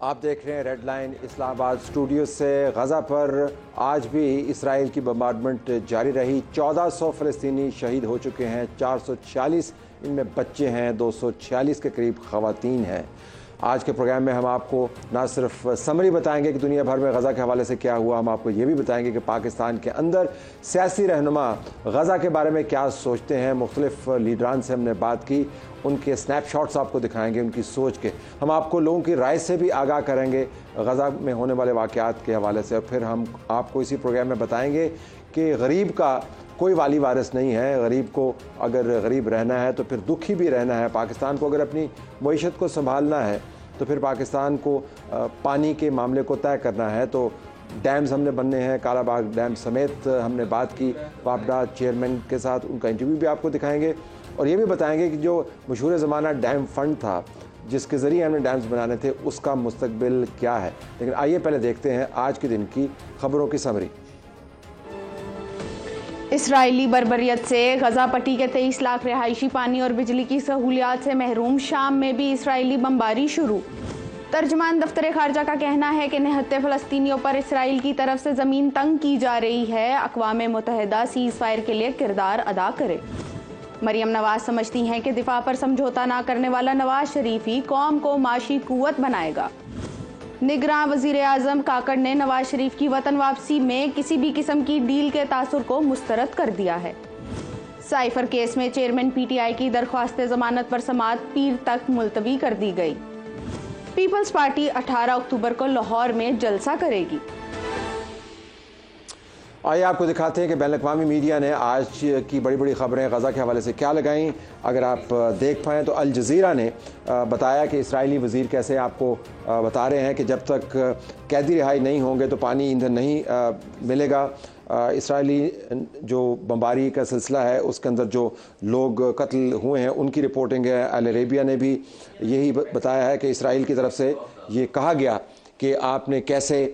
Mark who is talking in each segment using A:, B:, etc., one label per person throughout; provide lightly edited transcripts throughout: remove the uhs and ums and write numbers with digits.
A: آپ دیکھ رہے ہیں ریڈ لائن اسلام آباد اسٹوڈیو سے۔ غزہ پر آج بھی اسرائیل کی بمبارڈمنٹ جاری رہی۔ 1400 فلسطینی شہید ہو چکے ہیں، 446 ان میں بچے ہیں، 246 کے قریب خواتین ہیں۔ آج کے پروگرام میں ہم آپ کو نہ صرف سمری بتائیں گے کہ دنیا بھر میں غزہ کے حوالے سے کیا ہوا، ہم آپ کو یہ بھی بتائیں گے کہ پاکستان کے اندر سیاسی رہنما غزہ کے بارے میں کیا سوچتے ہیں۔ مختلف لیڈران سے ہم نے بات کی، ان کے سنیپ شاٹس آپ کو دکھائیں گے، ان کی سوچ کے۔ ہم آپ کو لوگوں کی رائے سے بھی آگاہ کریں گے غزہ میں ہونے والے واقعات کے حوالے سے، اور پھر ہم آپ کو اسی پروگرام میں بتائیں گے کہ غریب کا کوئی والی وارث نہیں ہے۔ غریب کو اگر غریب رہنا ہے تو پھر دکھی بھی رہنا ہے۔ پاکستان کو اگر اپنی معیشت کو سنبھالنا ہے تو پھر پاکستان کو پانی کے معاملے کو طے کرنا ہے، تو ڈیمز ہم نے بننے ہیں۔ کالا باغ ڈیم سمیت ہم نے بات کی واپڈا چیئرمین کے ساتھ، ان کا انٹرویو بھی آپ کو دکھائیں گے، اور یہ بھی بتائیں گے کہ جو مشہور زمانہ ڈیم فنڈ تھا جس کے ذریعے ہم نے ڈیمز بنانے تھے، اس کا مستقبل کیا ہے۔ لیکن آئیے پہلے دیکھتے ہیں آج کے دن کی خبروں کی سمری۔
B: اسرائیلی بربریت سے غزہ پٹی کے 23 لاکھ رہائشی پانی اور بجلی کی سہولیات سے محروم۔ شام میں بھی اسرائیلی بمباری شروع۔ ترجمان دفتر خارجہ کا کہنا ہے کہ نہتے فلسطینیوں پر اسرائیل کی طرف سے زمین تنگ کی جا رہی ہے۔ اقوام متحدہ سیز فائر کے لیے کردار ادا کرے۔ مریم نواز سمجھتی ہیں کہ دفاع پر سمجھوتا نہ کرنے والا نواز شریف ہی قوم کو معاشی قوت بنائے گا۔ نگراں وزیر اعظم کاکڑ نے نواز شریف کی وطن واپسی میں کسی بھی قسم کی ڈیل کے تاثر کو مسترد کر دیا ہے۔ سائفر کیس میں چیئرمین پی ٹی آئی کی درخواست ضمانت پر سماعت پیر تک ملتوی کر دی گئی۔ پیپلز پارٹی 18 اکتوبر کو لاہور میں جلسہ کرے گی۔
A: آئیے آپ کو دکھاتے ہیں کہ بین الاقوامی میڈیا نے آج کی بڑی بڑی خبریں غزہ کے حوالے سے کیا لگائیں۔ اگر آپ دیکھ پائیں تو الجزیرہ نے بتایا کہ اسرائیلی وزیر کیسے آپ کو بتا رہے ہیں کہ جب تک قیدی رہائی نہیں ہوں گے تو پانی ایندھن نہیں ملے گا۔ اسرائیلی جو بمباری کا سلسلہ ہے اس کے اندر جو لوگ قتل ہوئے ہیں ان کی رپورٹنگ ہے۔ ال عربیہ نے بھی یہی بتایا ہے کہ اسرائیل کی طرف سے یہ کہا گیا کہ آپ نے کیسے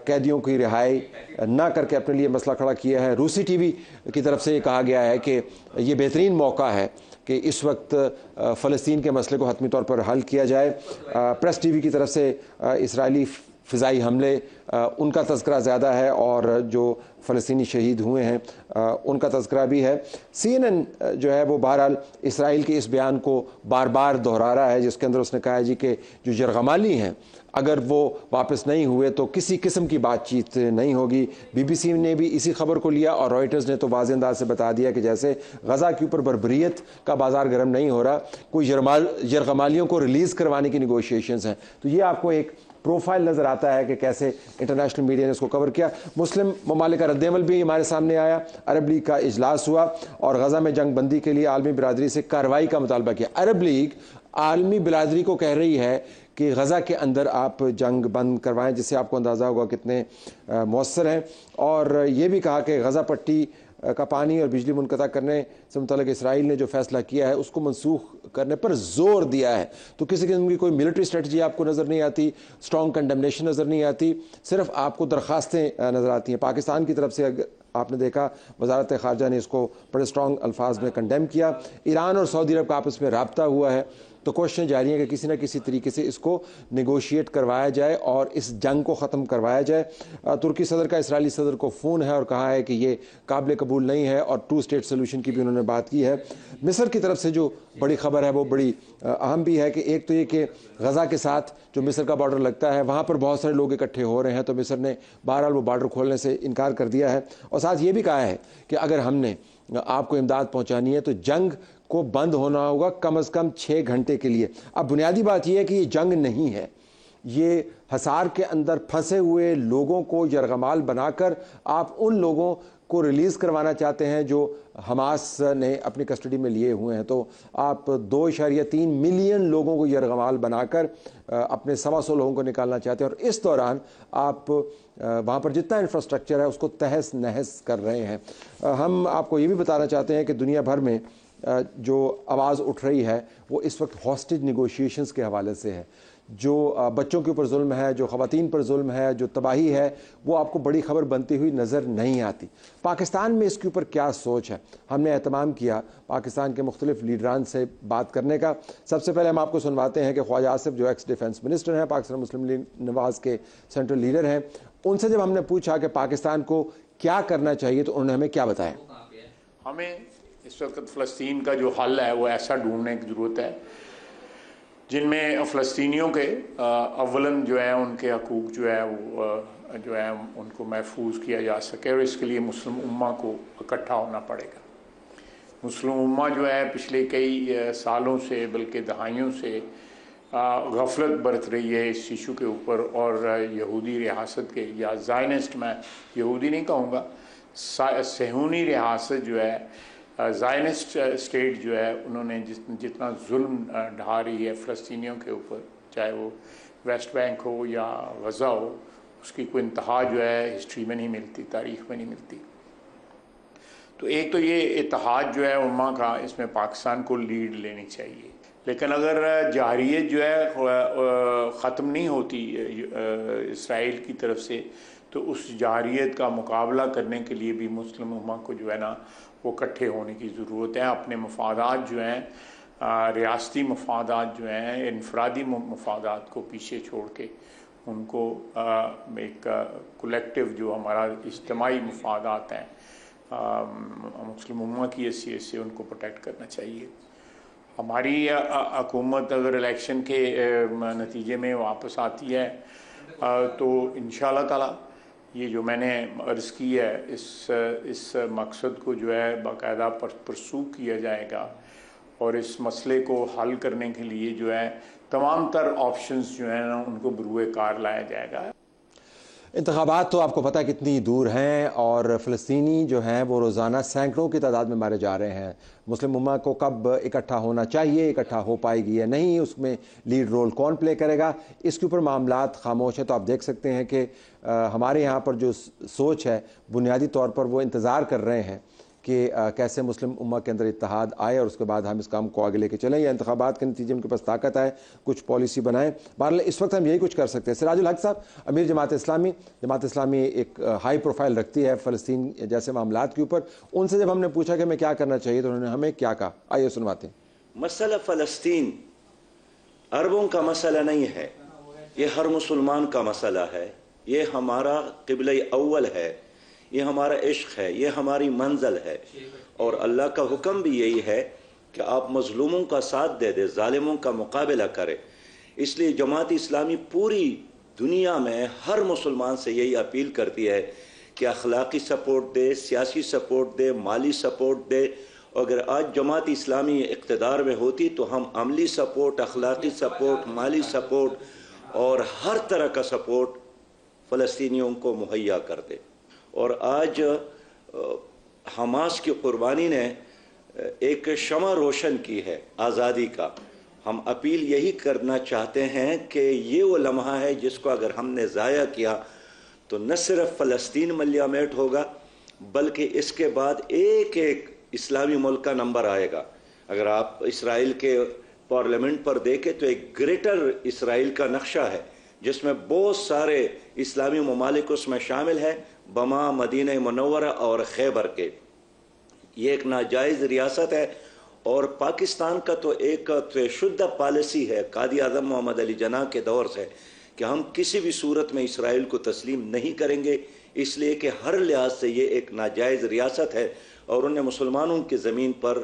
A: قیدیوں کی رہائی نہ کر کے اپنے لیے مسئلہ کھڑا کیا ہے۔ روسی ٹی وی کی طرف سے یہ کہا گیا ہے کہ یہ بہترین موقع ہے کہ اس وقت فلسطین کے مسئلے کو حتمی طور پر حل کیا جائے۔ پریس ٹی وی کی طرف سے اسرائیلی فضائی حملے ان کا تذکرہ زیادہ ہے، اور جو فلسطینی شہید ہوئے ہیں ان کا تذکرہ بھی ہے۔ سی این این جو ہے وہ بہرحال اسرائیل کے اس بیان کو بار بار دہرا رہا ہے جس کے اندر اس نے کہا ہے کہ جو یرغمالی ہیں اگر وہ واپس نہیں ہوئے تو کسی قسم کی بات چیت نہیں ہوگی۔ بی بی سی نے بھی اسی خبر کو لیا، اور رائٹرز نے تو واضح انداز سے بتا دیا کہ جیسے غزہ کے اوپر بربریت کا بازار گرم نہیں ہو رہا، کوئی یرغمالیوں کو ریلیز کروانے کی نیگوشیشنز ہیں۔ تو یہ آپ کو ایک پروفائل نظر آتا ہے کہ کیسے انٹرنیشنل میڈیا نے اس کو کور کیا۔ مسلم ممالک کا رد عمل بھی ہمارے سامنے آیا۔ عرب لیگ کا اجلاس ہوا اور غزہ میں جنگ بندی کے لیے عالمی برادری سے کارروائی کا مطالبہ کیا۔ عرب لیگ عالمی برادری کو کہہ رہی ہے کہ غزہ کے اندر آپ جنگ بند کروائیں، جس سے آپ کو اندازہ ہوگا کتنے مؤثر ہیں، اور یہ بھی کہا کہ غزہ پٹی کا پانی اور بجلی منقطع کرنے سے متعلق اسرائیل نے جو فیصلہ کیا ہے اس کو منسوخ کرنے پر زور دیا ہے۔ تو کسی قسم کی کوئی ملٹری اسٹریٹجی آپ کو نظر نہیں آتی، اسٹرانگ کنڈمنیشن نظر نہیں آتی، صرف آپ کو درخواستیں نظر آتی ہیں۔ پاکستان کی طرف سے آپ نے دیکھا وزارت خارجہ نے اس کو بڑے اسٹرانگ الفاظ میں کنڈیم کیا۔ ایران اور سعودی عرب کا آپس میں رابطہ ہوا ہے، تو کوششیں جاری ہیں کہ کسی نہ کسی طریقے سے اس کو نیگوشیٹ کروایا جائے اور اس جنگ کو ختم کروایا جائے۔ ترکی صدر کا اسرائیلی صدر کو فون ہے اور کہا ہے کہ یہ قابل قبول نہیں ہے، اور 2 اسٹیٹ سولوشن کی بھی انہوں نے بات کی ہے۔ مصر کی طرف سے جو بڑی خبر ہے وہ بڑی اہم بھی ہے کہ ایک تو یہ کہ غزہ کے ساتھ جو مصر کا بارڈر لگتا ہے وہاں پر بہت سارے لوگ اکٹھے ہو رہے ہیں، تو مصر نے بہرحال وہ بارڈر کھولنے سے انکار کر دیا ہے، اور ساتھ یہ بھی کہا ہے کہ اگر ہم نے آپ کو امداد پہنچانی ہے تو جنگ کو بند ہونا ہوگا کم از کم 6 گھنٹے کے لیے۔ اب بنیادی بات یہ ہے کہ یہ جنگ نہیں ہے، یہ حصار کے اندر پھنسے ہوئے لوگوں کو یرغمال بنا کر آپ ان لوگوں کو ریلیز کروانا چاہتے ہیں جو حماس نے اپنی کسٹڈی میں لیے ہوئے ہیں۔ تو آپ 2.3 ملین لوگوں کو یرغمال بنا کر اپنے 125 لوگوں کو نکالنا چاہتے ہیں، اور اس دوران آپ وہاں پر جتنا انفراسٹرکچر ہے اس کو تہس نہس کر رہے ہیں۔ ہم آپ کو یہ بھی بتانا چاہتے ہیں کہ دنیا بھر میں جو آواز اٹھ رہی ہے وہ اس وقت ہاسٹیج نیگوشیشنز کے حوالے سے ہے۔ جو بچوں کے اوپر ظلم ہے، جو خواتین پر ظلم ہے، جو تباہی ہے، وہ آپ کو بڑی خبر بنتی ہوئی نظر نہیں آتی۔ پاکستان میں اس کے اوپر کیا سوچ ہے؟ ہم نے اہتمام کیا پاکستان کے مختلف لیڈران سے بات کرنے کا۔ سب سے پہلے ہم آپ کو سنواتے ہیں کہ خواجہ آصف جو ایکس ڈیفنس منسٹر ہیں، پاکستان مسلم لیگ نواز کے سینٹرل لیڈر ہیں، ان سے جب ہم نے پوچھا کہ پاکستان کو کیا کرنا چاہیے تو انہوں نے ہمیں کیا بتایا؟
C: ہمیں اس وقت فلسطین کا جو حل ہے وہ ایسا ڈھونڈنے کی ضرورت ہے جن میں فلسطینیوں کے اولاً جو ہے ان کے حقوق جو ہے وہ جو ہے ان کو محفوظ کیا جا سکے، اور اس کے لیے مسلم امہ کو اکٹھا ہونا پڑے گا۔ مسلم امہ جو ہے پچھلے کئی سالوں سے بلکہ دہائیوں سے غفلت برت رہی ہے اس ایشو کے اوپر، اور یہودی ریاست کے یا زائنسٹ، میں یہودی نہیں کہوں گا، صہیونی ریاست جو ہے، زائنسٹ اسٹیٹ جو ہے، انہوں نے جتنا ظلم ڈھا رہی ہے فلسطینیوں کے اوپر، چاہے وہ ویسٹ بینک ہو یا غزہ ہو، اس کی کوئی انتہا جو ہے ہسٹری میں نہیں ملتی، تاریخ میں نہیں ملتی۔ تو ایک تو یہ اتحاد جو ہے امہ کا، اس میں پاکستان کو لیڈ لینی چاہیے، لیکن اگر جارحیت جو ہے ختم نہیں ہوتی اسرائیل کی طرف سے، تو اس جارحیت کا مقابلہ کرنے کے لیے بھی مسلم امہ کو جو ہے نا وہ اکٹھے ہونے کی ضرورت ہے۔ اپنے مفادات جو ہیں، ریاستی مفادات جو ہیں، انفرادی مفادات کو پیچھے چھوڑ کے ان کو ایک کولیکٹیو جو ہمارا اجتماعی مفادات ہیں مسلم امہ کی حیثیت سے ان کو پروٹیکٹ کرنا چاہیے۔ ہماری حکومت اگر الیکشن کے نتیجے میں واپس آتی ہے تو انشاءاللہ تعالی یہ جو میں نے عرض کی ہے اس مقصد کو جو ہے باقاعدہ پرسو کیا جائے گا، اور اس مسئلے کو حل کرنے کے لیے جو ہے تمام تر آپشنز جو ہیں نا ان کو بروئے کار لایا جائے گا۔
A: انتخابات تو آپ کو پتہ کتنی دور ہیں، اور فلسطینی جو ہیں وہ روزانہ سینکڑوں کی تعداد میں مارے جا رہے ہیں۔ مسلم امہ کو کب اکٹھا ہونا چاہیے، اکٹھا ہو پائے گی یا نہیں، اس میں لیڈ رول کون پلے کرے گا، اس کے اوپر معاملات خاموش ہیں۔ تو آپ دیکھ سکتے ہیں کہ ہمارے یہاں پر جو سوچ ہے بنیادی طور پر وہ انتظار کر رہے ہیں کہ کیسے مسلم امہ کے اندر اتحاد آئے، اور اس کے بعد ہم اس کام کو آگے لے کے چلیں، یا انتخابات کے نتیجے ان کے پاس طاقت آئے، کچھ پالیسی بنائیں۔ بہرحال اس وقت ہم یہی کچھ کر سکتے ہیں۔ سراج الحق صاحب، امیر جماعت اسلامی ایک ہائی پروفائل رکھتی ہے فلسطین جیسے معاملات کے اوپر، ان سے جب ہم نے پوچھا کہ ہمیں کیا کرنا چاہیے تو انہوں نے ہمیں کیا کہا، آئیے سنواتے ہیں۔
D: مسئلہ فلسطین عربوں کا مسئلہ نہیں ہے، یہ ہر مسلمان کا مسئلہ ہے، یہ ہمارا قبلہ اول ہے، یہ ہمارا عشق ہے، یہ ہماری منزل ہے، اور اللہ کا حکم بھی یہی ہے کہ آپ مظلوموں کا ساتھ دے دے، ظالموں کا مقابلہ کرے۔ اس لیے جماعت اسلامی پوری دنیا میں ہر مسلمان سے یہی اپیل کرتی ہے کہ اخلاقی سپورٹ دے، سیاسی سپورٹ دے، مالی سپورٹ دے۔ اگر آج جماعت اسلامی اقتدار میں ہوتی تو ہم عملی سپورٹ، اخلاقی سپورٹ، مالی سپورٹ اور ہر طرح کا سپورٹ فلسطینیوں کو مہیا کر دے۔ اور آج حماس کی قربانی نے ایک شمع روشن کی ہے آزادی کا۔ ہم اپیل یہی کرنا چاہتے ہیں کہ یہ وہ لمحہ ہے جس کو اگر ہم نے ضائع کیا تو نہ صرف فلسطین ملیامٹ ہوگا، بلکہ اس کے بعد ایک ایک اسلامی ملک کا نمبر آئے گا۔ اگر آپ اسرائیل کے پارلیمنٹ پر دیکھیں تو ایک گریٹر اسرائیل کا نقشہ ہے جس میں بہت سارے اسلامی ممالک اس میں شامل ہے، بما، مدینہ منورہ اور خیبر کے۔ یہ ایک ناجائز ریاست ہے، اور پاکستان کا تو ایک شدہ پالیسی ہے قائد اعظم محمد علی جناح کے دور سے کہ ہم کسی بھی صورت میں اسرائیل کو تسلیم نہیں کریں گے، اس لیے کہ ہر لحاظ سے یہ ایک ناجائز ریاست ہے اور انہیں مسلمانوں کی زمین پر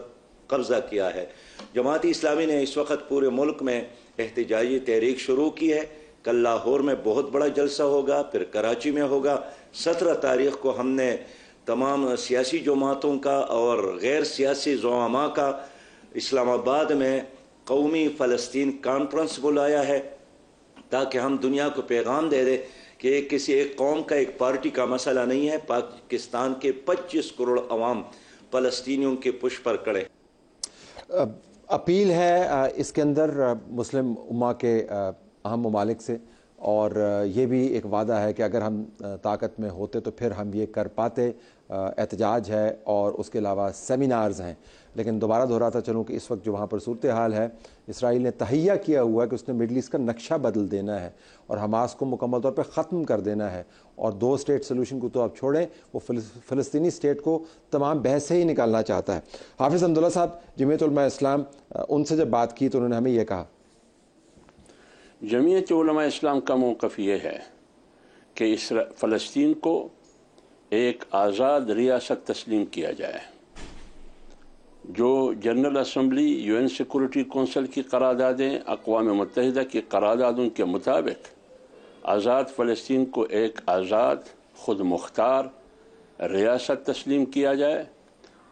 D: قبضہ کیا ہے۔ جماعت اسلامی نے اس وقت پورے ملک میں احتجاجی تحریک شروع کی ہے۔ کل لاہور میں بہت بڑا جلسہ ہوگا، پھر کراچی میں ہوگا۔ 17 تاریخ کو ہم نے تمام سیاسی جماعتوں کا اور غیر سیاسی زعماء کا اسلام آباد میں قومی فلسطین کانفرنس بلایا ہے، تاکہ ہم دنیا کو پیغام دے دیں کہ یہ کسی ایک قوم کا، ایک پارٹی کا مسئلہ نہیں ہے۔ پاکستان کے 25 کروڑ عوام فلسطینیوں کے پش پر کڑے۔
A: اپیل ہے اس کے اندر مسلم امہ کے اہم ممالک سے، اور یہ بھی ایک وعدہ ہے کہ اگر ہم طاقت میں ہوتے تو پھر ہم یہ کر پاتے. احتجاج ہے اور اس کے علاوہ سیمینارز ہیں. لیکن دوبارہ دہراتا چلوں کہ اس وقت جو وہاں پر صورتحال ہے، اسرائیل نے تہیہ کیا ہوا ہے کہ اس نے مڈل ایسٹ کا نقشہ بدل دینا ہے اور حماس کو مکمل طور پہ ختم کر دینا ہے. اور 2 اسٹیٹ سلوشن کو تو آپ چھوڑیں، وہ فلسطینی اسٹیٹ کو تمام بحث سے ہی نکالنا چاہتا ہے. حافظ حمداللہ صاحب، جمعیت علماء اسلام، ان سے جب بات کی تو انہوں نے ہمیں یہ کہا.
E: جمعیت علماء اسلام کا موقف یہ ہے کہ فلسطین کو ایک آزاد ریاست تسلیم کیا جائے. جو general assembly, UN security council کی قراردادیں، اقوام متحدہ کی قراردادوں کے مطابق آزاد فلسطین کو ایک آزاد خود مختار ریاست تسلیم کیا جائے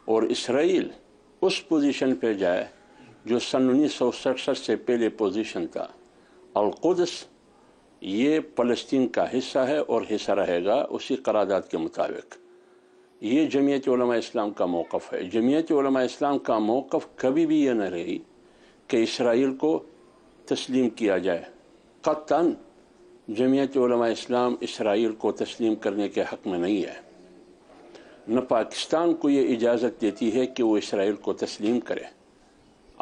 E: اور اسرائیل اس پوزیشن پہ جائے جو سن 1967 سے پہلے پوزیشن تھا. القدس یہ فلسطین کا حصہ ہے اور حصہ رہے گا اسی قرارداد کے مطابق. یہ جمعیت علماء اسلام کا موقف ہے. جمعیت علماء اسلام کا موقف کبھی بھی یہ نہ رہی کہ اسرائیل کو تسلیم کیا جائے. قطعاً جمعیت علماء اسلام اسرائیل کو تسلیم کرنے کے حق میں نہیں ہے. نہ پاکستان کو یہ اجازت دیتی ہے کہ وہ اسرائیل کو تسلیم کرے.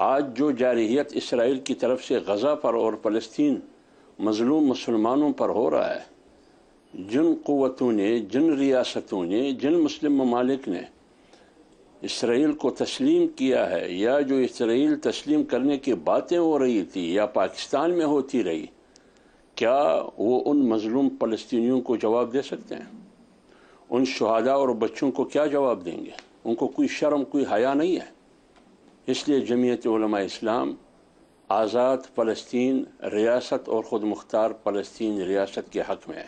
E: آج جو جارحیت اسرائیل کی طرف سے غزہ پر اور فلسطین مظلوم مسلمانوں پر ہو رہا ہے، جن قوتوں نے، جن ریاستوں نے، جن مسلم ممالک نے اسرائیل کو تسلیم کیا ہے، یا جو اسرائیل تسلیم کرنے کی باتیں ہو رہی تھی یا پاکستان میں ہوتی رہی، کیا وہ ان مظلوم فلسطینیوں کو جواب دے سکتے ہیں؟ ان شہداء اور بچوں کو کیا جواب دیں گے؟ ان کو کوئی شرم، کوئی حیا نہیں ہے. اس لیے جمعیت علماء اسلام آزاد فلسطین ریاست اور خود مختار فلسطین ریاست کے حق میں ہے.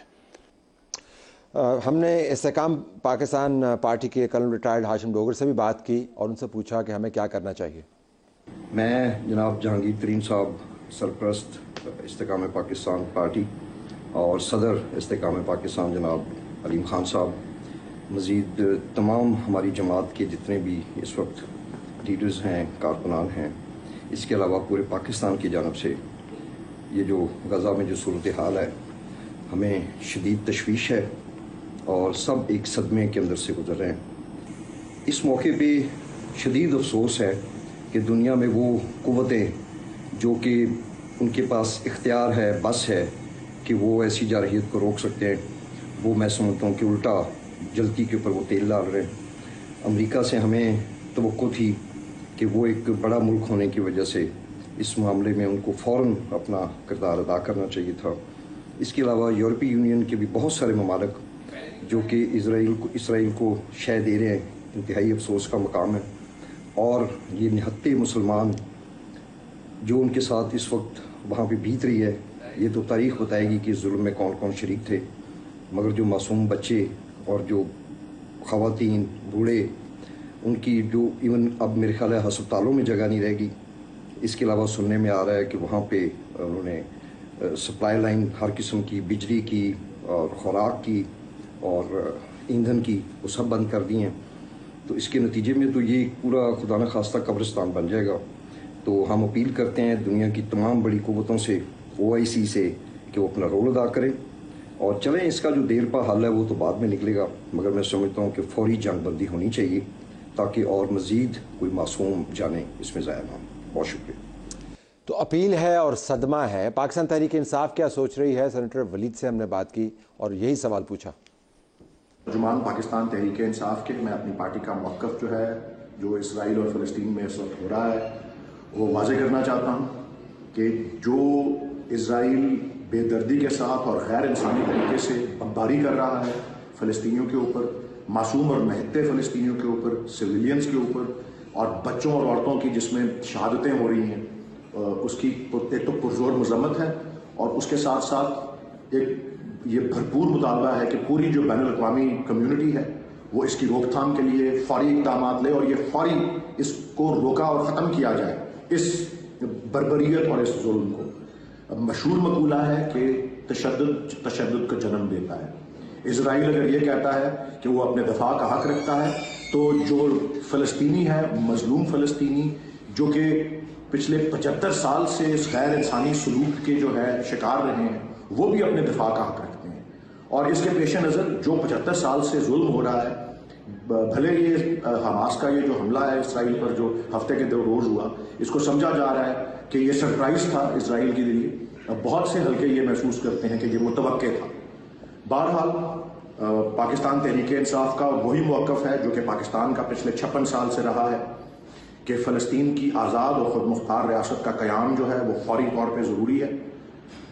A: ہم نے استحکام پاکستان پارٹی کے کرنل ریٹائرڈ ہاشم ڈوگر سے بھی بات کی اور ان سے پوچھا کہ ہمیں کیا کرنا چاہیے.
F: میں جناب جہانگیر ترین صاحب، سرپرست استحکام پاکستان پارٹی، اور صدر استحکام پاکستان جناب علیم خان صاحب، مزید تمام ہماری جماعت کے جتنے بھی اس وقت لیڈرز ہیں، کارکنان ہیں، اس کے علاوہ پورے پاکستان کی جانب سے یہ جو غزہ میں جو صورتحال ہے، ہمیں شدید تشویش ہے اور سب ایک صدمے کے اندر سے گزر رہے ہیں. اس موقع پہ شدید افسوس ہے کہ دنیا میں وہ قوتیں جو کہ ان کے پاس اختیار ہے، بس ہے کہ وہ ایسی جارحیت کو روک سکتے ہیں، وہ میں سمجھتا ہوں کہ الٹا جلتی کے اوپر وہ تیل ڈال رہے ہیں. امریکہ سے ہمیں توقع تھی کہ وہ ایک بڑا ملک ہونے کی وجہ سے اس معاملے میں ان کو فوراً اپنا کردار ادا کرنا چاہیے تھا. اس کے علاوہ یورپی یونین کے بھی بہت سارے ممالک جو کہ اسرائیل کو شے دے رہے ہیں، انتہائی افسوس کا مقام ہے. اور یہ نہتے مسلمان جو ان کے ساتھ اس وقت وہاں پہ بیت رہی ہے، یہ تو تاریخ بتائے گی کہ ظلم میں کون کون شریک تھے. مگر جو معصوم بچے اور جو خواتین، بوڑھے، ان کی جو ایون اب میرے خیال ہے ہسپتالوں میں جگہ نہیں رہے گی. اس کے علاوہ سننے میں آ رہا ہے کہ وہاں پہ انہوں نے سپلائی لائن ہر قسم کی، بجلی کی اور خوراک کی اور ایندھن کی، وہ سب بند کر دی ہیں. تو اس کے نتیجے میں تو یہ پورا خدا نخواستہ قبرستان بن جائے گا. تو ہم اپیل کرتے ہیں دنیا کی تمام بڑی قوتوں سے، OIC سے، کہ وہ اپنا رول ادا کریں اور چلیں. اس کا جو دیر پا حل ہے وہ تو بعد میں نکلے گا، مگر میں سمجھتا ہوں کہ فوری جنگ بندی ہونی چاہیے تاکہ اور مزید کوئی معصوم جانیں اس میں ضائع نہ ہوں. بہت شکریہ.
A: تو اپیل ہے اور صدمہ ہے. پاکستان تحریک انصاف کیا سوچ رہی ہے؟ سینیٹر ولید سے ہم نے بات کی اور یہی سوال پوچھا.
G: ترجمان پاکستان تحریک انصاف کے میں اپنی پارٹی کا موقف جو ہے، جو اسرائیل اور فلسطین میں اس وقت ہو رہا ہے، وہ واضح کرنا چاہتا ہوں کہ جو اسرائیل بے دردی کے ساتھ اور غیر انسانی طریقے سے بمباری کر رہا ہے فلسطینیوں کے اوپر، معصوم اور نہتے فلسطینیوں کے اوپر، سویلینز کے اوپر اور بچوں اور عورتوں کی جس میں شہادتیں ہو رہی ہیں، اس کی ایک تو پرزور مذمت ہے اور اس کے ساتھ ساتھ ایک یہ بھرپور مطالبہ ہے کہ پوری جو بین الاقوامی کمیونٹی ہے وہ اس کی روک تھام کے لیے فوری اقدامات لے اور یہ فوری اس کو روکا اور ختم کیا جائے، اس بربریت اور اس ظلم کو. مشہور مقولہ ہے کہ تشدد کا جنم دیتا ہے. اسرائیل اگر یہ کہتا ہے کہ وہ اپنے دفاع کا حق رکھتا ہے تو جو فلسطینی ہے، مظلوم فلسطینی جو کہ پچھلے 75 سال سے اس غیر انسانی سلوک کے جو ہے شکار رہے ہیں، وہ بھی اپنے دفاع کا حق رکھتے ہیں. اور اس کے پیش نظر جو 75 سال سے ظلم ہو رہا ہے، بھلے یہ حماس کا یہ جو حملہ ہے اسرائیل پر جو ہفتے کے 2 روز ہوا، اس کو سمجھا جا رہا ہے کہ یہ سرپرائز تھا اسرائیل کے لیے. بہت سے حلقے یہ محسوس کرتے ہیں کہ یہ متوقع تھا. بہرحال پاکستان تحریک انصاف کا وہی موقف ہے جو کہ پاکستان کا پچھلے 56 سال سے رہا ہے کہ فلسطین کی آزاد اور خود مختار ریاست کا قیام جو ہے وہ فوری طور پہ ضروری ہے،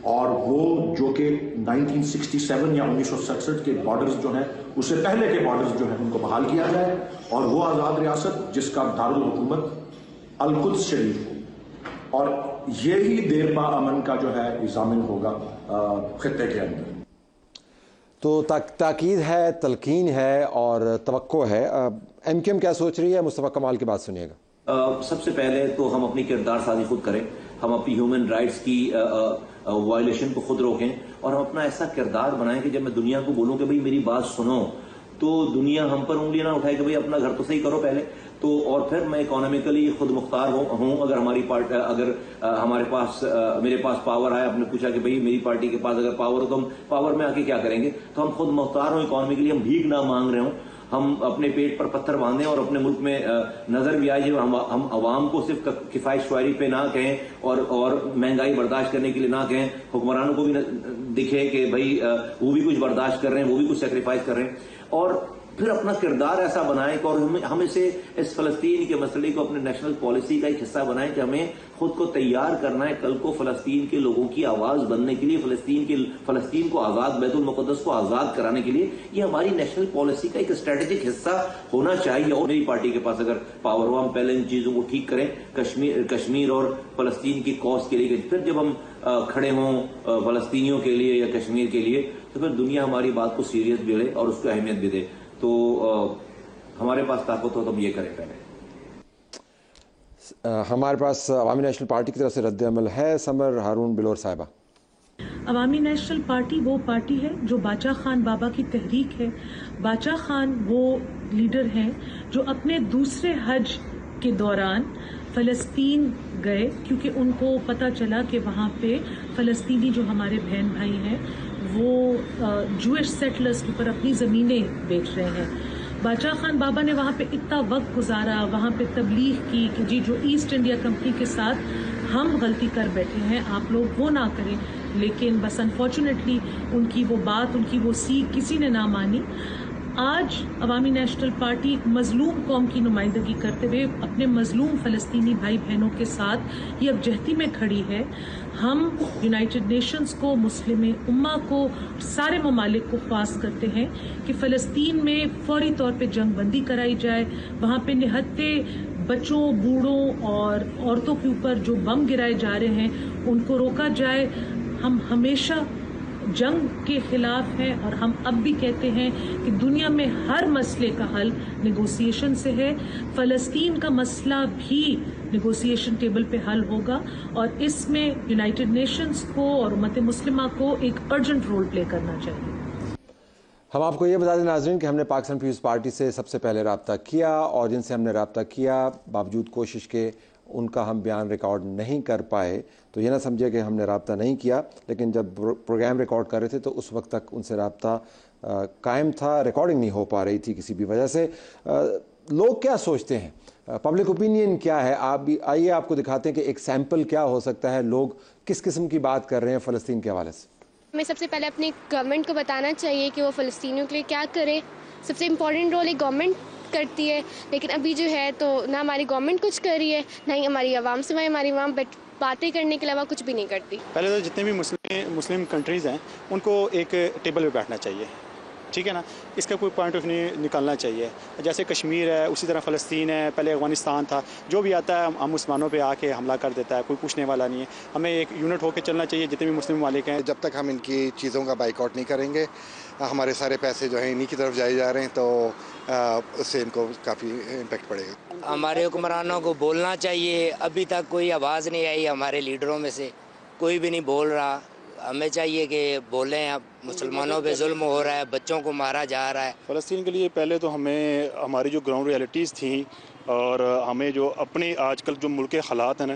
G: اور وہ جو کہ 1967 یا 1967 کے بارڈرز جو ہیں اس سے پہلے کے بارڈرز جو ہیں ان کو بحال کیا جائے، اور وہ آزاد ریاست جس کا دارالحکومت القدس شریف ہو، اور یہی دیر پا امن کا جو ہے ضامن ہوگا خطے کے اندر.
A: تو تاکید ہے، تلقین ہے اور توقع ہے. ایم کیو ایم کیا سوچ رہی ہے؟ مصطفیٰ کمال کی بات سنیے گا.
H: سب سے پہلے تو ہم اپنی کردار سازی خود کریں، ہم اپنی ہیومن رائٹس کی وائلیشن کو خود روکیں، اور ہم اپنا ایسا کردار بنائیں کہ جب میں دنیا کو بولوں کہ بھئی میری بات سنو، تو دنیا ہم پر انگلیاں نہ اٹھائے کہ بھئی اپنا گھر تو صحیح کرو پہلے. تو اور پھر میں اکانومیکلی خود مختار ہوں. اگر ہمارے پاس میرے پاس پاور آئے، آپ نے پوچھا کہ بھئی میری پارٹی کے پاس اگر پاور ہو تو ہم پاور میں آ کے کیا کریں گے، تو ہم خود مختار ہوں اکانومیکلی، ہم بھیک نہ مانگ رہے ہوں، ہم اپنے پیٹ پر پتھر باندھیں، اور اپنے ملک میں نظر بھی آئے جب ہم عوام کو صرف کفایت شعاری پہ نہ کہیں اور مہنگائی برداشت کرنے کے لیے نہ کہیں، حکمرانوں کو بھی دکھے کہ بھئی وہ بھی کچھ برداشت کر رہے ہیں، وہ بھی کچھ سیکریفائز کر رہے ہیں، اور پھر اپنا کردار ایسا بنائیں کہ اور ہم اسے اس فلسطین کے مسئلے کو اپنے نیشنل پالیسی کا ایک حصہ بنائیں کہ ہمیں خود کو تیار کرنا ہے کل کو فلسطین کے لوگوں کی آواز بننے کے لیے، فلسطین کو آزاد، بیت المقدس کو آزاد کرانے کے لیے. یہ ہماری نیشنل پالیسی کا ایک اسٹریٹجک حصہ ہونا چاہیے. اور میری پارٹی کے پاس اگر پاور ہو، ہم پہلے ان چیزوں کو ٹھیک کریں کشمیر اور فلسطین کی کاز کے لیے. پھر جب ہم کھڑے ہوں فلسطینیوں کے لیے یا کشمیر کے لیے، تو پھر دنیا ہماری بات کو سیریس بھی لے اور اس کو اہمیت بھی دے. تو ہمارے پاس طاقت ہو تو ہم یہ کریں. پہلے
A: ہمارے پاس عوامی نیشنل پارٹی کی طرف سے رد عمل ہے. سمر ہارون بلور صاحبہ.
I: عوامی نیشنل پارٹی وہ پارٹی ہے جو باچا خان بابا کی تحریک ہے. باچا خان وہ لیڈر ہیں جو اپنے دوسرے حج کے دوران فلسطین گئے، کیونکہ ان کو پتہ چلا کہ وہاں پہ فلسطینی جو ہمارے بہن بھائی ہیں وہ جوئش سیٹلرز کے اوپر اپنی زمینیں بیچ رہے ہیں. باچا خان بابا نے وہاں پہ اتنا وقت گزارا، وہاں پہ تبلیغ کی کہ جی جو ایسٹ انڈیا کمپنی کے ساتھ ہم غلطی کر بیٹھے ہیں آپ لوگ وہ نہ کریں. لیکن بس انفارچونیٹلی ان کی وہ بات، ان کی وہ سیکھ کسی نے نہ مانی. آج عوامی نیشنل پارٹی ایک مظلوم قوم کی نمائندگی کرتے ہوئے اپنے مظلوم فلسطینی بھائی بہنوں کے ساتھ یہ یکجہتی میں کھڑی ہے. ہم یونائٹڈ نیشنز کو، مسلم امہ کو، سارے ممالک کو خواست کرتے ہیں کہ فلسطین میں فوری طور پہ جنگ بندی کرائی جائے. وہاں پہ نہتے بچوں، بوڑھوں اور عورتوں کے اوپر جو بم گرائے جا رہے ہیں ان کو روکا جائے. ہم ہمیشہ جنگ کے خلاف ہیں، اور ہم اب بھی کہتے ہیں کہ دنیا میں ہر مسئلے کا حل نیگوسیشن سے ہے. فلسطین کا مسئلہ بھی نیگوسیشن ٹیبل پہ حل ہوگا، اور اس میں یونائٹڈ نیشنز کو اور امت مسلمہ کو ایک ارجنٹ رول پلے کرنا چاہیے.
A: ہم آپ کو یہ بتا دیں ناظرین کہ ہم نے پاکستان پیپلز پارٹی سے سب سے پہلے رابطہ کیا، اور جن سے ہم نے رابطہ کیا باوجود کوشش کے ان کا ہم بیان ریکارڈ نہیں کر پائے. تو یہ نہ سمجھے کہ ہم نے رابطہ نہیں کیا، لیکن جب پروگرام ریکارڈ کر رہے تھے تو اس وقت تک ان سے رابطہ قائم تھا، ریکارڈنگ نہیں ہو پا رہی تھی کسی بھی وجہ سے. لوگ کیا سوچتے ہیں، پبلک اوپینین کیا ہے؟ آئیے آپ کو دکھاتے ہیں کہ ایک سیمپل کیا ہو سکتا ہے، لوگ کس قسم کی بات کر رہے ہیں فلسطین کے حوالے سے.
J: ہمیں سب سے پہلے اپنی گورنمنٹ کو بتانا چاہیے کہ وہ فلسطینیوں کے لیے کیا کرے. سب سے امپورٹنٹ رول ایک گورنمنٹ کرتی ہے، لیکن ابھی جو ہے تو نہ ہماری گورنمنٹ کچھ کر رہی ہے، نہ ہی ہماری عوام سے ہماری عوام باتیں کرنے کے علاوہ کچھ بھی نہیں کرتی.
K: پہلے تو جتنے بھی مسلم کنٹریز ہیں ان کو ایک ٹیبل پہ بیٹھنا چاہیے، ٹھیک ہے نا. اس کا کوئی پوائنٹ آف ویو نکالنا چاہیے. جیسے کشمیر ہے، اسی طرح فلسطین ہے، پہلے افغانستان تھا. جو بھی آتا ہے ہم مسلمانوں پہ آ کے حملہ کر دیتا ہے، کوئی پوچھنے والا نہیں ہے. ہمیں ایک یونٹ ہو کے چلنا چاہیے جتنے بھی مسلم ممالک ہیں.
L: جب تک ہم ان کی چیزوں کا بائیکاٹ نہیں کریں گے، ہمارے سارے پیسے جو ہیں انہی کی طرف جائے جا رہے ہیں، تو اس سے ان کو کافی امپیکٹ پڑے گا.
M: ہمارے حکمرانوں کو بولنا چاہیے. ابھی تک کوئی آواز نہیں آئی ہمارے لیڈروں میں سے، کوئی بھی نہیں بول رہا. ہمیں چاہیے کہ بولیں. اب مسلمانوں پہ ظلم ہو رہا ہے، بچوں کو مارا جا رہا ہے.
K: فلسطین کے لیے پہلے تو ہمیں ہماری جو گراؤنڈ ریئلٹیز تھیں، اور ہمیں جو اپنے آج کل جو ملک کے حالات ہیں نا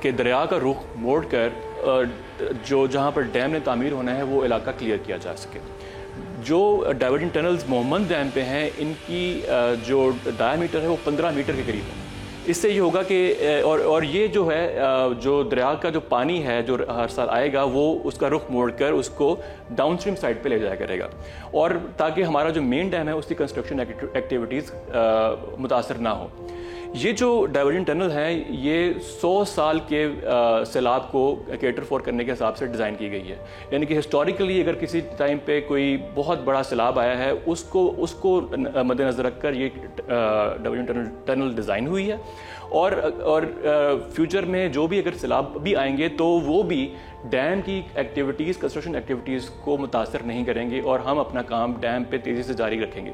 N: کہ دریا کا رخ موڑ کر جو جہاں پر ڈیم نے تعمیر ہونا ہے وہ علاقہ کلیئر کیا جا سکے. جو ڈائیورجن ٹنلز محمد ڈیم پہ ہیں ان کی جو ڈایا میٹر ہے وہ 15 میٹر کے قریب ہے. اس سے یہ ہوگا کہ اور یہ جو ہے جو دریا کا جو پانی ہے جو ہر سال آئے گا وہ اس کا رخ موڑ کر اس کو ڈاؤن اسٹریم سائڈ پہ لے جایا کرے گا, اور تاکہ ہمارا جو مین ڈیم ہے اس کی کنسٹرکشن ایکٹیویٹیز متاثر نہ ہو. یہ جو ڈائیورجن ٹنل ہیں یہ 100 سال کے سیلاب کو کیٹر فور کرنے کے حساب سے ڈیزائن کی گئی ہے. یعنی کہ ہسٹوریکلی اگر کسی ٹائم پہ کوئی بہت بڑا سیلاب آیا ہے اس کو مد نظر رکھ کر یہ ڈائیورجن ٹنل ڈیزائن ہوئی ہے, اور فیوچر میں جو بھی اگر سیلاب بھی آئیں گے تو وہ بھی ڈیم کی ایکٹیویٹیز کنسٹرکشن ایکٹیویٹیز کو متاثر نہیں کریں گے, اور ہم اپنا کام ڈیم پہ تیزی سے جاری رکھیں گے.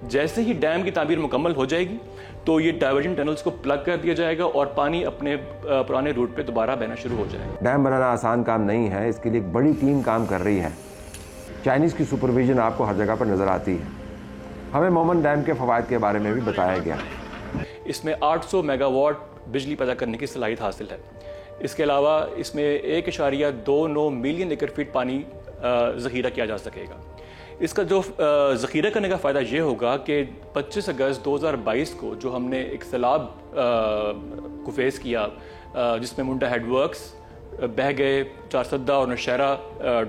N: جیسے ہی ڈیم کی تعمیر مکمل ہو جائے گی تو یہ ڈائیورجن ٹنلز کو پلگ کر دیا جائے گا اور پانی اپنے پرانے روٹ پہ دوبارہ بہنا شروع ہو جائے گا.
A: ڈیم بنانا آسان کام نہیں ہے, اس کے لیے ایک بڑی ٹیم کام کر رہی ہے. چائنیز کی سپرویژن آپ کو ہر جگہ پر نظر آتی ہے. ہمیں مومن ڈیم کے فوائد کے بارے میں بھی بتایا گیا.
N: اس میں 800 میگا واٹ بجلی پیدا کرنے کی صلاحیت حاصل ہے. اس کے علاوہ اس میں 1.29 ملین ایکڑ فٹ پانی ذخیرہ کیا جا سکے گا. اس کا جو ذخیرہ کرنے کا فائدہ یہ ہوگا کہ 25 اگست 2022 کو جو ہم نے ایک سیلاب کو فیس کیا جس میں منڈا ہیڈ ورکس بہہ گئے, چارسدہ اور نوشہرہ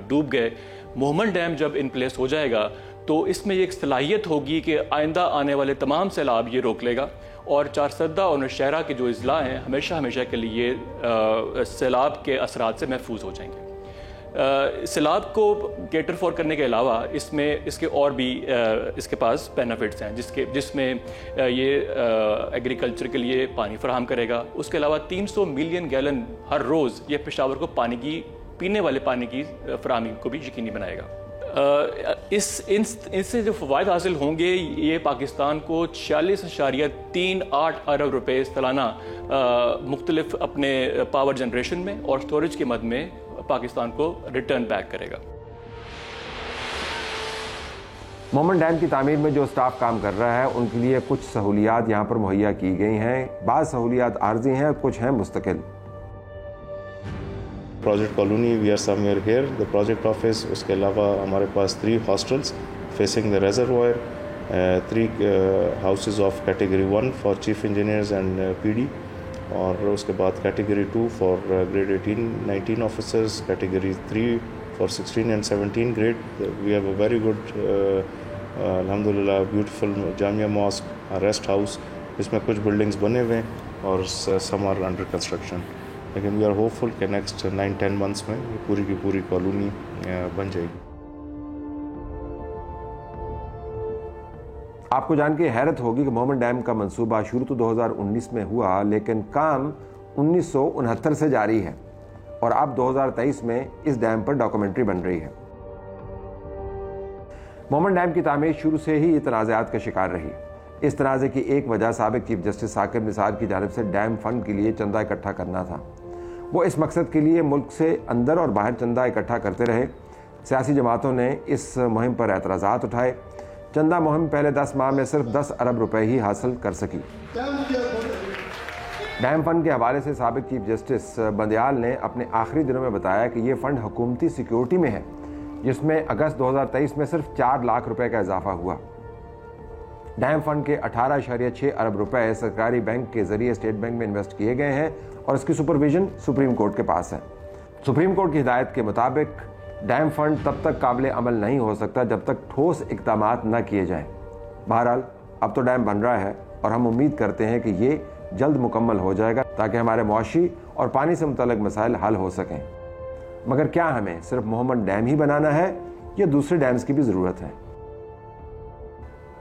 N: ڈوب گئے, مومن ڈیم جب ان پلیس ہو جائے گا تو اس میں یہ ایک صلاحیت ہوگی کہ آئندہ آنے والے تمام سیلاب یہ روک لے گا, اور چارسدہ اور نوشہرہ کے جو اضلاع ہیں ہمیشہ کے لیے سیلاب کے اثرات سے محفوظ ہو جائیں گے. سیلاب کو کیٹر فور کرنے کے علاوہ اس کے اور بھی اس کے پاس بینیفٹس ہیں جس میں یہ ایگریکلچر کے لیے پانی فراہم کرے گا. اس کے علاوہ 300 ملین گیلن ہر روز یہ پشاور کو پینے والے پانی کی فراہمی کو بھی یقینی بنائے گا. ان سے جو فوائد حاصل ہوں گے یہ پاکستان کو 46.38 ارب روپے سالانہ مختلف اپنے پاور جنریشن میں اور سٹوریج کی مد میں پاکستان کو ریٹرن بیک کرے گا.
A: مومن ڈیم کی تعمیر میں جو سٹاف کام کر رہا ہے ان کے لیے کچھ سہولیات یہاں پر مہیا کی گئی ہیں. بعض سہولیات عارضی ہیں, کچھ ہیں مستقل.
O: Project colony we are somewhere here the project office. اس کے علاوہ ہمارے پاس 3 hostels facing the reservoir, 3 houses of category 1 for chief engineers and P D, اور اس کے بعد category 2 for grade 18-19 officers, category 3 for 16 and 17 grade. We have a very good الحمدللہ بیوٹیفل جامعہ ماسک, ریسٹ ہاؤس, اس میں کچھ بلڈنگز بنے ہوئے ہیں اور سم آر انڈر کنسٹرکشن. لیکن وی آر ہوپ فل کہ نیکسٹ 9-10 منتھس میں پوری کی پوری کالونی بن جائے گی.
A: آپ کو جان کے حیرت ہوگی کہ مومن ڈیم کا منصوبہ شروع تو 2019 میں ہوا لیکن کام 1969 سے جاری ہے, اور اب 2023 میں اس ڈیم پر ڈاکومنٹری بن رہی ہے. مومن ڈیم کی تعمیر شروع سے ہی یہ تنازعات کا شکار رہی. اس تنازع کی ایک وجہ سابق چیف جسٹس ثاقب نثار کی جانب سے ڈیم فنڈ کے لیے چندہ اکٹھا کرنا تھا. وہ اس مقصد کے لیے ملک سے اندر اور باہر چندہ اکٹھا کرتے رہے. سیاسی جماعتوں نے اس مہم پر اعتراضات اٹھائے. چندہ مہم پہلے 10 ماہ میں صرف 10 ارب روپے ہی حاصل کر سکی. ڈیم فنڈ کے حوالے سے سابق چیف جسٹس بندیال نے اپنے آخری دنوں میں بتایا کہ یہ فنڈ حکومتی سیکیورٹی میں ہے, جس میں اگست 2023 میں صرف 4 لاکھ روپے کا اضافہ ہوا. ڈیم فنڈ کے 18.6 ارب روپے سرکاری بینک کے ذریعے اسٹیٹ بینک میں انویسٹ کیے گئے ہیں, اور اس کی سپرویژن سپریم کورٹ کے پاس ہے. سپریم کورٹ کی ہدایت کے مطابق ڈیم فنڈ تب تک قابل عمل نہیں ہو سکتا جب تک ٹھوس اقدامات نہ کیے جائیں. بہرحال اب تو ڈیم بن رہا ہے اور ہم امید کرتے ہیں کہ یہ جلد مکمل ہو جائے گا تاکہ ہمارے معاشی اور پانی سے متعلق مسائل حل ہو سکیں. مگر کیا ہمیں صرف مومن ڈیم ہی بنانا ہے یا دوسرے ڈیمز کی بھی ضرورت ہے؟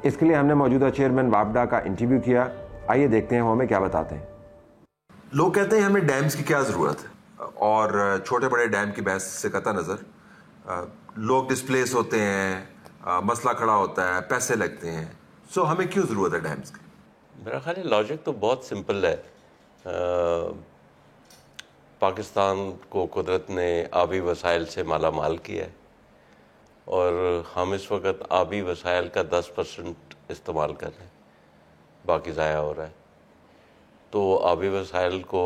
A: اس کے لیے ہم نے موجودہ چیئرمین وابڈا کا انٹرویو کیا. آئیے دیکھتے ہیں وہ ہمیں کیا بتاتے ہیں.
P: لوگ کہتے ہیں ہمیں ڈیمز کی کیا ضرورت ہے, اور چھوٹے بڑے ڈیم کی بحث سے قطع نظر لوگ ڈسپلیس ہوتے ہیں, مسئلہ کھڑا ہوتا ہے, پیسے لگتے ہیں, سو ہمیں کیوں ضرورت ہے ڈیمز کی؟
E: میرا خیال ہے لاجک تو بہت سمپل ہے. پاکستان کو قدرت نے آبی وسائل سے مالا مال کیا ہے, اور ہم اس وقت آبی وسائل کا 10% استعمال کر رہے ہیں, باقی ضائع ہو رہا ہے.
B: تو آبی وسائل کو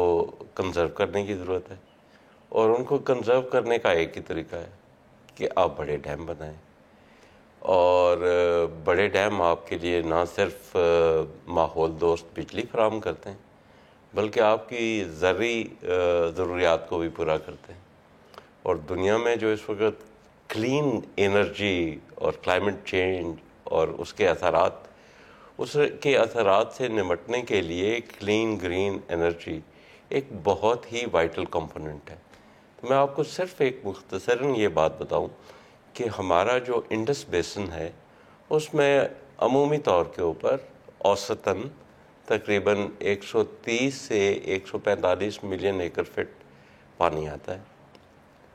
B: کنزرو کرنے کی ضرورت ہے، اور ان کو کنزرو کرنے کا ایک ہی طریقہ ہے کہ آپ بڑے ڈیم بنائیں. اور بڑے ڈیم آپ کے لیے نہ صرف ماحول دوست بجلی فراہم کرتے ہیں بلکہ آپ کی زرعی ضروریات کو بھی پورا کرتے ہیں. اور دنیا میں جو اس وقت کلین انرجی اور کلائمیٹ چینج اور اس کے اثرات سے نمٹنے کے لیے کلین گرین انرجی ایک بہت ہی وائٹل کمپوننٹ ہے. تو میں آپ کو صرف ایک مختصراً یہ بات بتاؤں کہ ہمارا جو انڈس بیسن ہے اس میں عمومی طور کے اوپر اوسطاً تقریباً 130 سے 145 ملین ایکڑ فٹ پانی آتا ہے،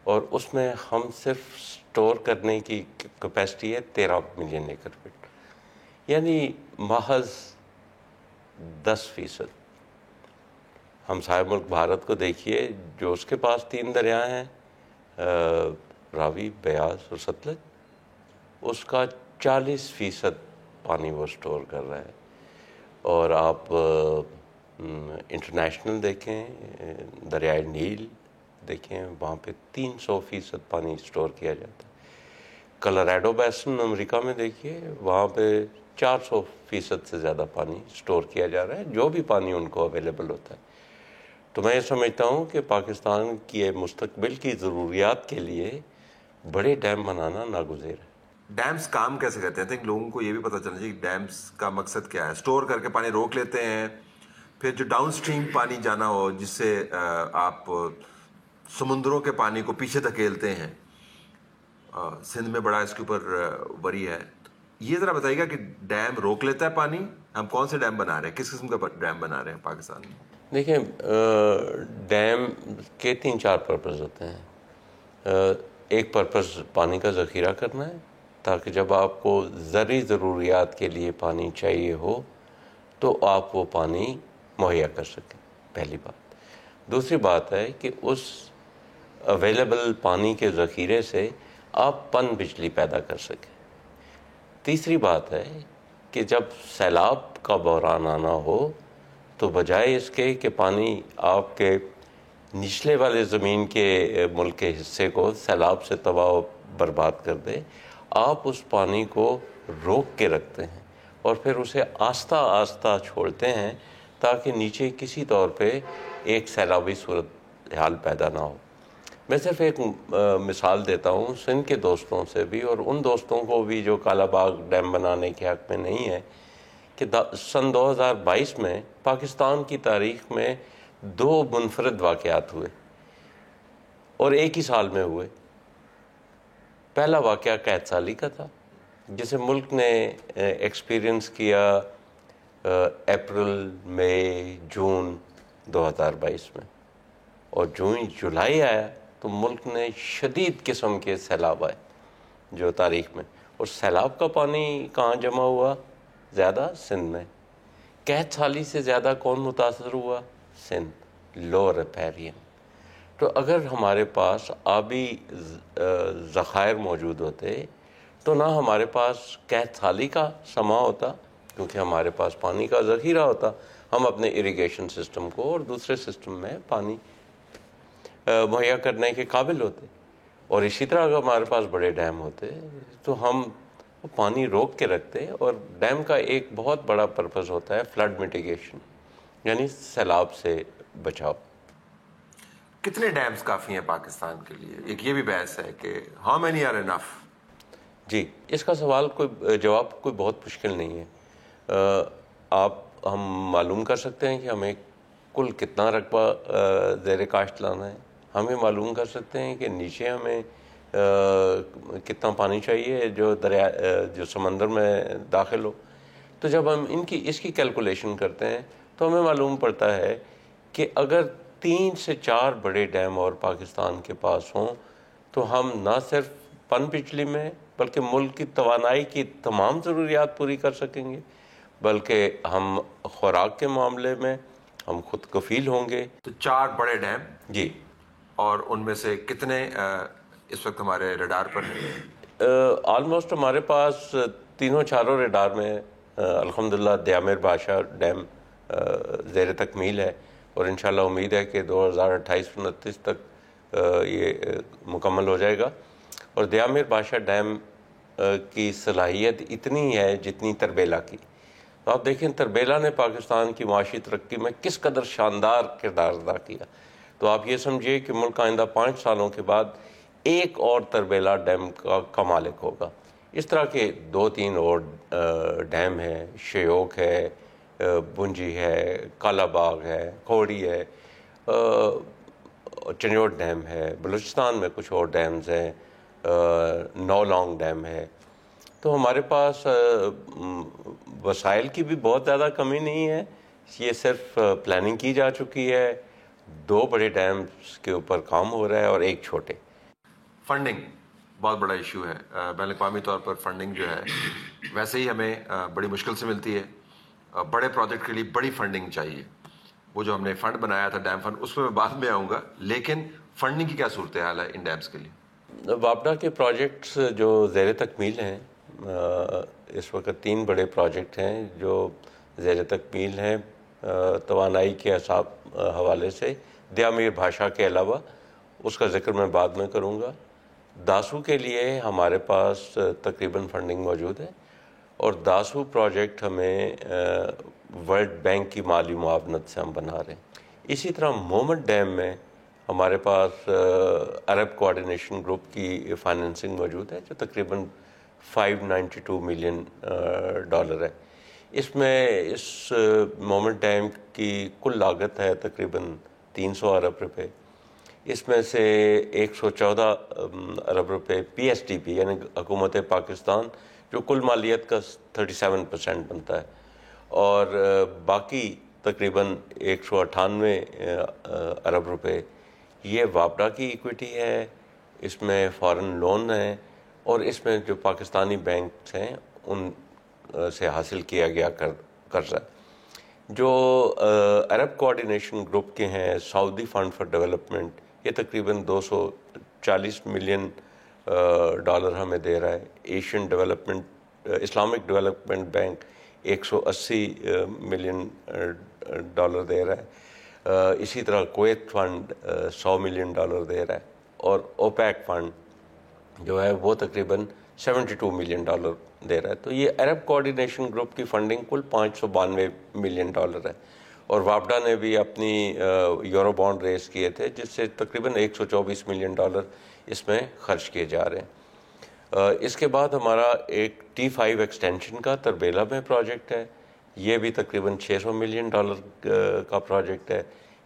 B: اور اس میں ہم صرف سٹور کرنے کی کیپیسٹی ہے 13 ملین ایکڑ فٹ، یعنی محض 10%. ہمسائے ملک بھارت کو دیکھیے جو اس کے پاس 3 دریا ہیں، راوی، بیاس اور ستلج، اس کا 40% پانی وہ سٹور کر رہا ہے. اور آپ انٹرنیشنل دیکھیں، دریائے نیل دیکھیں، وہاں پہ 300% پانی سٹور کیا جاتا ہے. کلوراڈو بیسن امریکہ میں دیکھیے، وہاں پہ 400% سے زیادہ پانی سٹور کیا جا رہا ہے، جو بھی پانی ان کو اویلیبل ہوتا ہے. تو میں یہ سمجھتا ہوں کہ پاکستان کی مستقبل کی ضروریات کے لیے بڑے ڈیم بنانا ناگزیر ہے.
P: ڈیمز کام کیسے کرتے ہیں؟ لوگوں کو یہ بھی پتہ چلنا چاہیے کہ ڈیمز کا مقصد کیا ہے. سٹور کر کے پانی روک لیتے ہیں، پھر جو ڈاؤن سٹریم پانی جانا ہو جس سے آپ سمندروں کے پانی کو پیچھے دھکیلتے ہیں. سندھ میں بڑا اس کے اوپر وری ہے. یہ ذرا بتائیے گا کہ ڈیم روک لیتا ہے پانی، ہم کون سے ڈیم بنا رہے ہیں، کس قسم کا ڈیم بنا رہے ہیں پاکستان میں؟
B: دیکھیں، ڈیم کے 3-4 پرپز ہوتے ہیں. ایک پرپز پانی کا ذخیرہ کرنا ہے تاکہ جب آپ کو زرعی ضروریات کے لیے پانی چاہیے ہو تو آپ وہ پانی مہیا کر سکیں، پہلی بات. دوسری بات ہے کہ اس اویلیبل پانی کے ذخیرے سے آپ پن بجلی پیدا کر سکیں. تیسری بات ہے کہ جب سیلاب کا بحران آنا ہو تو بجائے اس کے کہ پانی آپ کے نچلے والے زمین کے ملک کے حصے کو سیلاب سے تباہ و برباد کر دے، آپ اس پانی کو روک کے رکھتے ہیں اور پھر اسے آہستہ آہستہ چھوڑتے ہیں تاکہ نیچے کسی طور پہ ایک سیلابی صورتحال پیدا نہ ہو. میں صرف ایک مثال دیتا ہوں سندھ کے دوستوں سے بھی، اور ان دوستوں کو بھی جو کالا باغ ڈیم بنانے کے حق میں نہیں ہے، کہ سن 2022 میں پاکستان کی تاریخ میں 2 منفرد واقعات ہوئے اور ایک ہی سال میں ہوئے. پہلا واقعہ قحط سالی کا تھا جسے ملک نے ایکسپیرینس کیا اپریل، مئی، جون 2022 میں، اور جو ہی جولائی آیا تو ملک نے شدید قسم کے سیلاب آئے جو تاریخ میں. اور سیلاب کا پانی کہاں جمع ہوا زیادہ؟ سندھ میں. قحط سالی سے زیادہ کون متاثر ہوا؟ سندھ، لوور ریپیرین. تو اگر ہمارے پاس آبی ذخائر موجود ہوتے تو نہ ہمارے پاس قحط سالی کا سما ہوتا کیونکہ ہمارے پاس پانی کا ذخیرہ ہوتا، ہم اپنے اریگیشن سسٹم کو اور دوسرے سسٹم میں پانی مہیا کرنے کے قابل ہوتے. اور اسی طرح اگر ہمارے پاس بڑے ڈیم ہوتے تو ہم پانی روک کے رکھتے. اور ڈیم کا ایک بہت بڑا پرپز ہوتا ہے فلڈ میٹیگیشن، یعنی سیلاب سے بچاؤ.
P: کتنے ڈیمز کافی ہیں پاکستان کے لیے؟ ایک یہ بھی بحث ہے کہ ہاؤ مینی آر انف.
B: جی، اس کا سوال جواب کوئی بہت مشکل نہیں ہے. ہم معلوم کر سکتے ہیں کہ ہمیں کل کتنا رقبہ زیر کاشت لانا ہے. ہمیں معلوم کر سکتے ہیں کہ نیچے ہمیں کتنا پانی چاہیے جو سمندر میں داخل ہو. تو جب ہم اس کی کیلکولیشن کرتے ہیں تو ہمیں معلوم پڑتا ہے کہ اگر 3 سے 4 بڑے ڈیم اور پاکستان کے پاس ہوں تو ہم نہ صرف پن بجلی میں بلکہ ملک کی توانائی کی تمام ضروریات پوری کر سکیں گے، بلکہ ہم خوراک کے معاملے میں ہم خود کفیل ہوں گے.
P: تو 4 بڑے ڈیم.
B: جی.
P: اور ان میں سے کتنے اس وقت ہمارے ریڈار پر ہیں؟
B: آلموسٹ ہمارے پاس 3-4 ریڈار میں الحمدللہ دیامر بادشاہ ڈیم زیر تکمیل ہے اور انشاءاللہ امید ہے کہ 2028-29 تک یہ مکمل ہو جائے گا. اور دیا میر بادشاہ ڈیم کی صلاحیت اتنی ہے جتنی تربیلا کی. تو آپ دیکھیں تربیلا نے پاکستان کی معاشی ترقی میں کس قدر شاندار کردار ادا کیا. تو آپ یہ سمجھیے کہ ملک آئندہ 5 سالوں کے بعد ایک اور تربیلا ڈیم کا مالک ہوگا. اس طرح کے 2-3 اور ڈیم ہیں، شیوک ہے، بنجی ہے، کالا باغ ہے، کھوڑی ہے، چنیوٹ ڈیم ہے، بلوچستان میں کچھ اور ڈیمز ہیں، نولانگ ڈیم ہے. تو ہمارے پاس وسائل کی بھی بہت زیادہ کمی نہیں ہے. یہ صرف پلاننگ کی جا چکی ہے. 2 بڑے ڈیمز کے اوپر کام ہو رہا ہے اور ایک چھوٹے.
P: فنڈنگ بہت بڑا ایشو ہے. بین الاقوامی طور پر فنڈنگ جو ہے ویسے ہی ہمیں بڑی مشکل سے ملتی ہے. بڑے پروجیکٹ کے لیے بڑی فنڈنگ چاہیے. وہ جو ہم نے فنڈ بنایا تھا ڈیم فنڈ، اس میں بعد میں آؤں گا، لیکن فنڈنگ کی کیا صورتحال ہے ان ڈیمز کے لیے؟
B: وابڈا کے پروجیکٹس جو زیر تکمیل ہیں، اس وقت 3 بڑے پروجیکٹ ہیں جو زیر تکمیل ہیں توانائی کے حوالے سے. دیا میر بھاشا کے علاوہ اس کا ذکر میں بعد میں کروں گا. داسو کے لیے ہمارے پاس تقریباً فنڈنگ موجود ہے اور داسو پروجیکٹ ہمیں ورلڈ بینک کی مالی معاونت سے ہم بنا رہے ہیں. اسی طرح مومنٹ ڈیم میں ہمارے پاس عرب کوآرڈینیشن گروپ کی فائننسنگ موجود ہے جو تقریباً $592 ملین ہے. اس میں اس مومنٹ ڈیم کی کل لاگت ہے تقریباً 300 ارب روپے. اس میں سے 114 ارب روپے PSDP یعنی حکومت پاکستان جو کل مالیت کا 37% بنتا ہے، اور باقی تقریباً 198 ارب روپے یہ وابڈا کی ایکویٹی ہے. اس میں فارن لون ہے اور اس میں جو پاکستانی بینکس ہیں ان سے حاصل کیا گیا قرضہ. جو عرب کوآرڈینیشن گروپ کے ہیں سعودی فنڈ فار ڈیولپمنٹ، یہ تقریباً $240 ملین ہمیں دے رہا ہے. Asian development Islamic development bank $180 million دے رہا ہے. اسی طرح کویت فنڈ $100 ملین دے رہا ہے اور اوپیک فنڈ جو ہے وہ تقریباً $72 ملین دے رہا ہے. تو یہ عرب کوآرڈینیشن گروپ کی فنڈنگ کل $592 ملین ہے. اور وابڈا نے بھی اپنی یورو بانڈ ریز کیے تھے جس سے تقریباً $124 ملین اس میں خرچ کیے جا رہے ہیں. اس کے بعد ہمارا ایک T5 ایکسٹینشن کا تربیلا میں پروجیکٹ ہے. یہ بھی تقریباً $600 ملین کا پروجیکٹ ہے.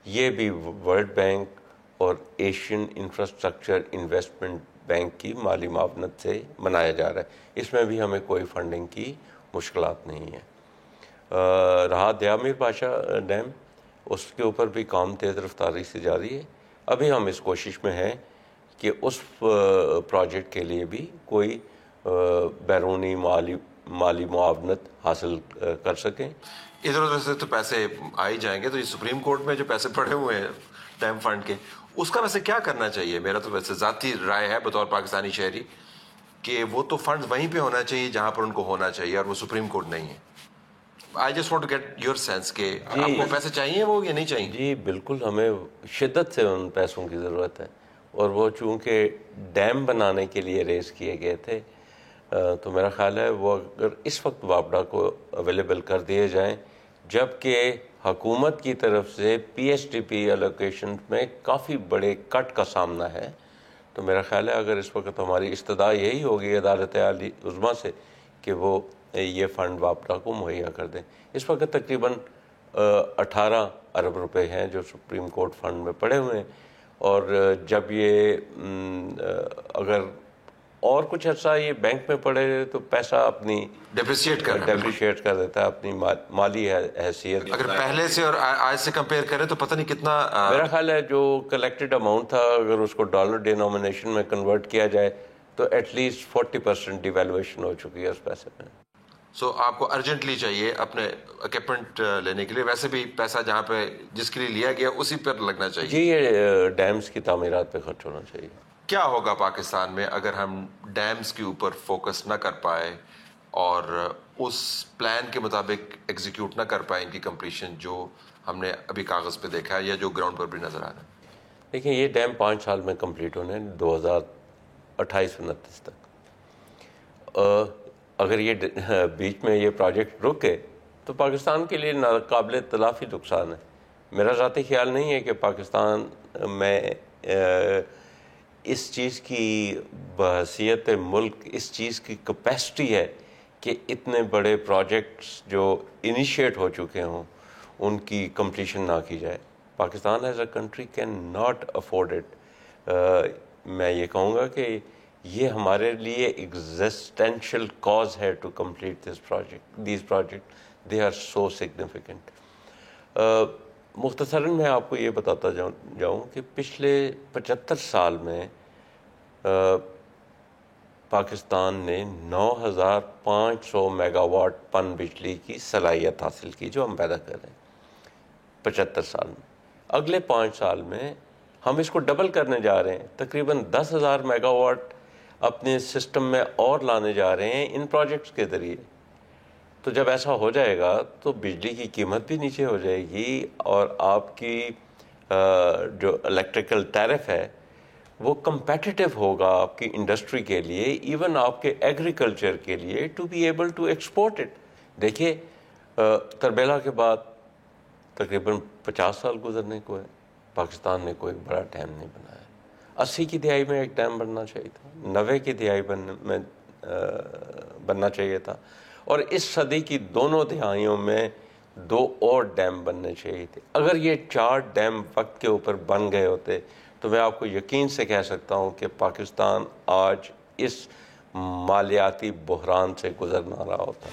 B: یہ بھی ورلڈ بینک اور ایشین انفراسٹرکچر انویسٹمنٹ بینک کی مالی معاونت سے بنایا جا رہا ہے. اس میں بھی ہمیں کوئی فنڈنگ کی مشکلات نہیں ہے. رہا دیا میر بادشاہ ڈیم، اس کے اوپر بھی کام تیز رفتاری سے جاری ہے. ابھی ہم اس کوشش میں ہیں کہ اس پروجیکٹ کے لیے بھی کوئی بیرونی مالی معاونت حاصل کر سکیں.
P: ادھر ادھر سے تو پیسے آ ہی جائیں گے. تو یہ سپریم کورٹ میں جو پیسے پڑے ہوئے ہیں ڈیم فنڈ کے، اس کا ویسے کیا کرنا چاہیے؟ میرا تو ویسے ذاتی رائے ہے بطور پاکستانی شہری کہ وہ تو فنڈ وہیں پہ ہونا چاہیے جہاں پر ان کو ہونا چاہیے، اور وہ سپریم کورٹ نہیں ہے. I just want to get your sense کہ آپ کو پیسے چاہیے وہ یا نہیں چاہیے؟
B: جی بالکل، ہمیں شدت سے ان پیسوں کی ضرورت ہے، اور وہ چونکہ ڈیم بنانے کے لیے ریز کیے گئے تھے تو میرا خیال ہے وہ اگر اس وقت وابڈا کو اویلیبل کر دیے جائیں، جبکہ حکومت کی طرف سے PSDP ایلوکیشن میں کافی بڑے کٹ کا سامنا ہے، تو میرا خیال ہے اگر اس وقت ہماری استدعا یہی ہوگی عدالت عالی عظمیٰ سے کہ وہ یہ فنڈ وابڈا کو مہیا کر دیں. اس وقت تقریباً 18 ارب روپے ہیں جو سپریم کورٹ فنڈ میں پڑے ہوئے ہیں، اور جب یہ اگر اور کچھ عرصہ یہ بینک میں پڑے تو پیسہ اپنی ڈیپریشیٹ کر دیتا ہے اپنی مالی حیثیت.
P: اگر پہلے سے اور آج سے کمپیئر کریں تو پتہ نہیں کتنا
B: میرا خیال ہے جو کلیکٹڈ اماؤنٹ تھا اگر اس کو ڈالر ڈینومینیشن میں کنورٹ کیا جائے تو ایٹ لیسٹ 40% ڈیویلویشن ہو چکی ہے اس پیسے میں.
P: سو آپ کو ارجنٹلی چاہیے اپنے اکوپمنٹ لینے کے لیے، ویسے بھی پیسہ جہاں پہ جس کے لیے لیا گیا اسی پر لگنا چاہیے.
B: جی یہ ڈیمز کی تعمیرات پہ خرچ ہونا چاہیے.
P: کیا ہوگا پاکستان میں اگر ہم ڈیمز کے اوپر فوکس نہ کر پائے اور اس پلان کے مطابق ایگزیکیوٹ نہ کر پائیں ان کی کمپلیشن جو ہم نے ابھی کاغذ پہ دیکھا ہے یا جو گراؤنڈ پر بھی نظر آ رہا ہے؟
B: دیکھیں یہ ڈیم 5 سال میں کمپلیٹ ہونے 2028-29 تک. اگر یہ بیچ میں یہ پروجیکٹ رک گئے تو پاکستان کے لیے ناقابل تلافی نقصان ہے. میرا ذاتی خیال نہیں ہے کہ پاکستان میں اس چیز کی بحیثیت ملک اس چیز کی کیپیسٹی ہے کہ اتنے بڑے پروجیکٹس جو انیشیٹ ہو چکے ہوں ان کی کمپلیشن نہ کی جائے. Pakistan as a country can not afford it. میں یہ کہوں گا کہ یہ ہمارے لیے ایگزسٹینشیل کاز ہے to complete these project. They are so significant. مختصراً میں آپ کو یہ بتاتا جاؤں کہ پچھلے 75 سال میں پاکستان نے 9500 میگا واٹ پن بجلی کی صلاحیت حاصل کی جو ہم پیدا کر رہے ہیں 75 سال میں. اگلے 5 سال میں ہم اس کو ڈبل کرنے جا رہے ہیں, تقریباً 10,000 میگا واٹ اپنے سسٹم میں اور لانے جا رہے ہیں ان پروجیکٹس کے ذریعے. تو جب ایسا ہو جائے گا تو بجلی کی قیمت بھی نیچے ہو جائے گی اور آپ کی جو الیکٹریکل ٹیرف ہے وہ کمپیٹیٹیو ہوگا آپ کی انڈسٹری کے لیے, ایون آپ کے ایگریکلچر کے لیے, to be able to export it. دیکھیے تربیلا کے بعد تقریباً 50 سال گزرنے کو ہے, پاکستان نے کوئی بڑا ڈیم نہیں بنایا. 80 کی دہائی میں ایک ڈیم بننا چاہیے تھا, 90 کی دہائی میں بننا چاہیے تھا, اور اس صدی کی دونوں دہائیوں میں 2 اور ڈیم بننے چاہیے تھے. اگر یہ 4 ڈیم وقت کے اوپر بن گئے ہوتے تو میں آپ کو یقین سے کہہ سکتا ہوں کہ پاکستان آج اس مالیاتی بحران سے گزر نہ رہا ہوتا.